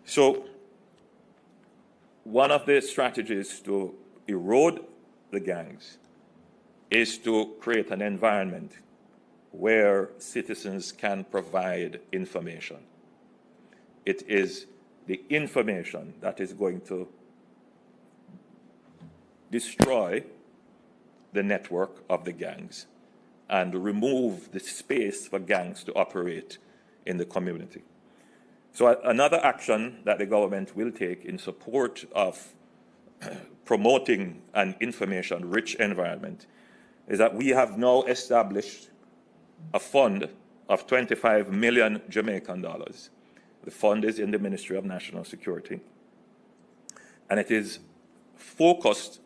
So one of the strategies to erode the gangs is to create an environment where citizens can provide information. It is the information that is going to destroy the network of the gangs and remove the space for gangs to operate in the community. So another action that the government will take in support of promoting an information-rich environment is that we have now established a fund of 25 million Jamaican dollars. The fund is in the Ministry of National Security, and it is focused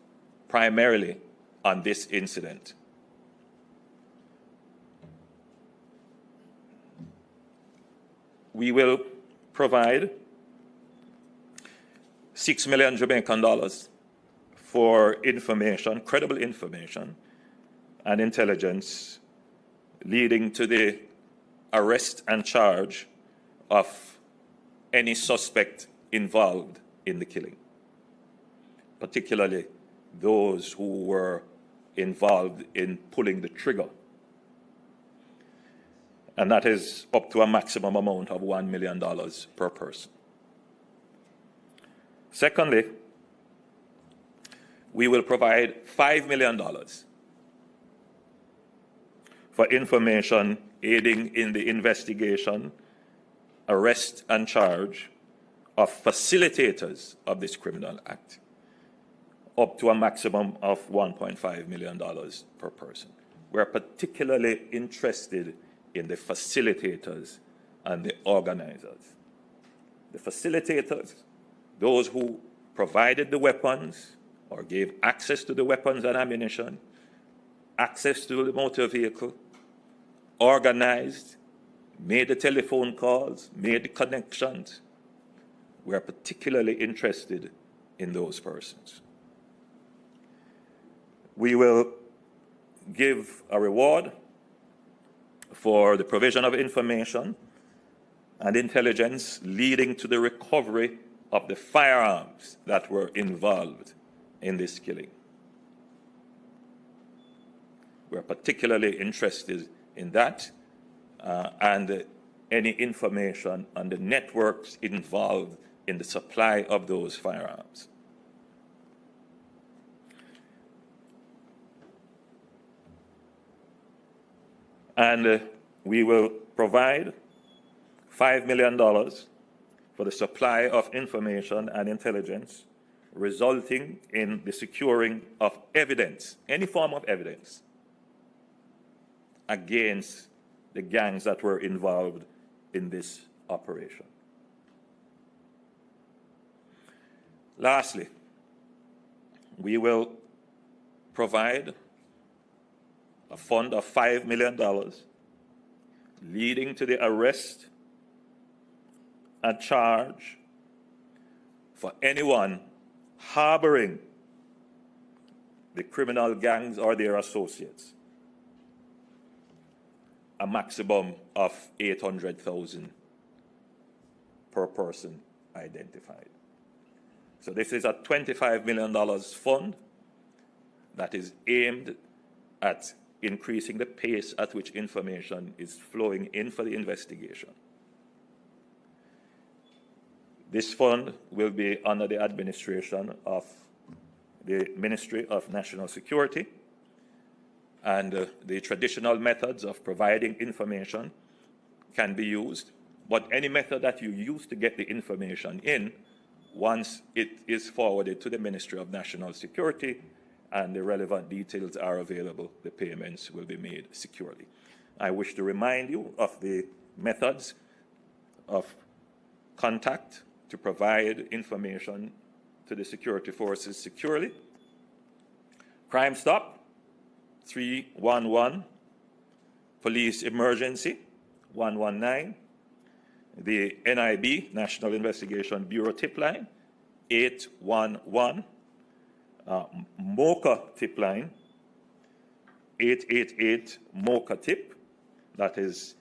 primarily on this incident. We will provide 6 million Jamaican dollars for information, credible information and intelligence leading to the arrest and charge of any suspect involved in the killing, particularly those who were involved in pulling the trigger. And that is up to a maximum amount of $1 million per person. Secondly, we will provide $5 million for information aiding in the investigation, arrest, and charge of facilitators of this criminal act, up to a maximum of $1.5 million per person. We're particularly interested in the facilitators and the organizers. The facilitators, those who provided the weapons or gave access to the weapons and ammunition, access to the motor vehicle, organized, made the telephone calls, made the connections. We are particularly interested in those persons. We will give a reward for the provision of information and intelligence leading to the recovery of the firearms that were involved in this killing. We're particularly interested in that and any information on the networks involved in the supply of those firearms. And we will provide $5 million for the supply of information and intelligence resulting in the securing of evidence, any form of evidence, against the gangs that were involved in this operation. Lastly, we will provide a fund of $5 million leading to the arrest and charge for anyone harboring the criminal gangs or their associates, a maximum of $800,000 per person identified. So this is a $25 million fund that is aimed at increasing the pace at which information is flowing in for the investigation. This fund will be under the administration of the Ministry of National Security, and the traditional methods of providing information can be used, but any method that you use to get the information in, once it is forwarded to the Ministry of National Security and the relevant details are available, the payments will be made securely. I wish to remind you of the methods of contact to provide information to the security forces securely. Crime Stop, 311, Police Emergency, 119, the NIB, National Investigation Bureau tip line, 811, MOCA tip line, 888 MOCA tip, that is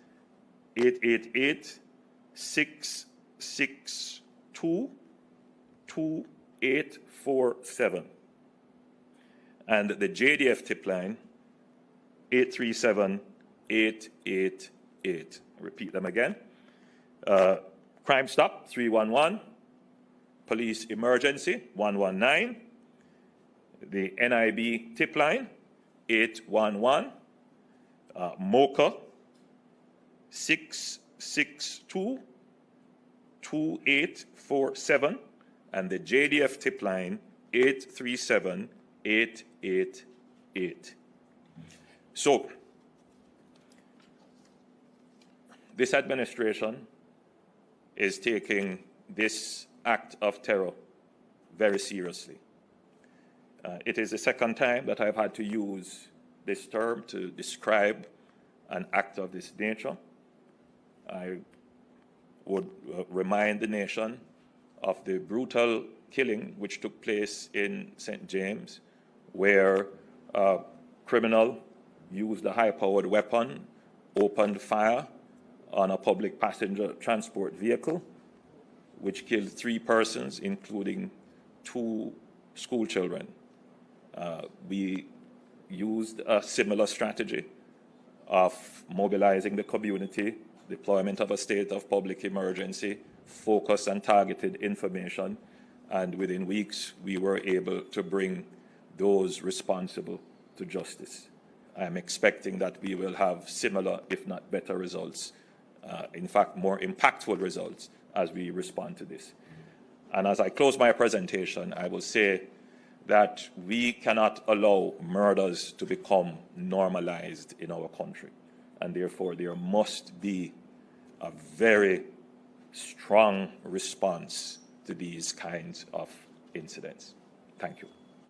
888-662-12 837. And the JDF tip line, 837-888. Repeat them again. Crime Stop, 311. Police Emergency, 119. The NIB tip line, 811. MOCA, 662-2847. And the JDF tip line, 837-888. So, this administration is taking this act of terror very seriously. It is the second time that I've had to use this term to describe an act of this nature. I would remind the nation of the brutal killing which took place in St. James, where a criminal used a high-powered weapon, opened fire on a public passenger transport vehicle, which killed 3 persons, including 2 school children. We used a similar strategy of mobilizing the community, deployment of a state of public emergency, focused and targeted information, and within weeks we were able to bring those responsible to justice. I am expecting that we will have similar, if not better results, in fact more impactful results as we respond to this. And as I close my presentation, I will say that we cannot allow murders to become normalized in our country. And therefore, there must be a very strong response to these kinds of incidents. Thank you.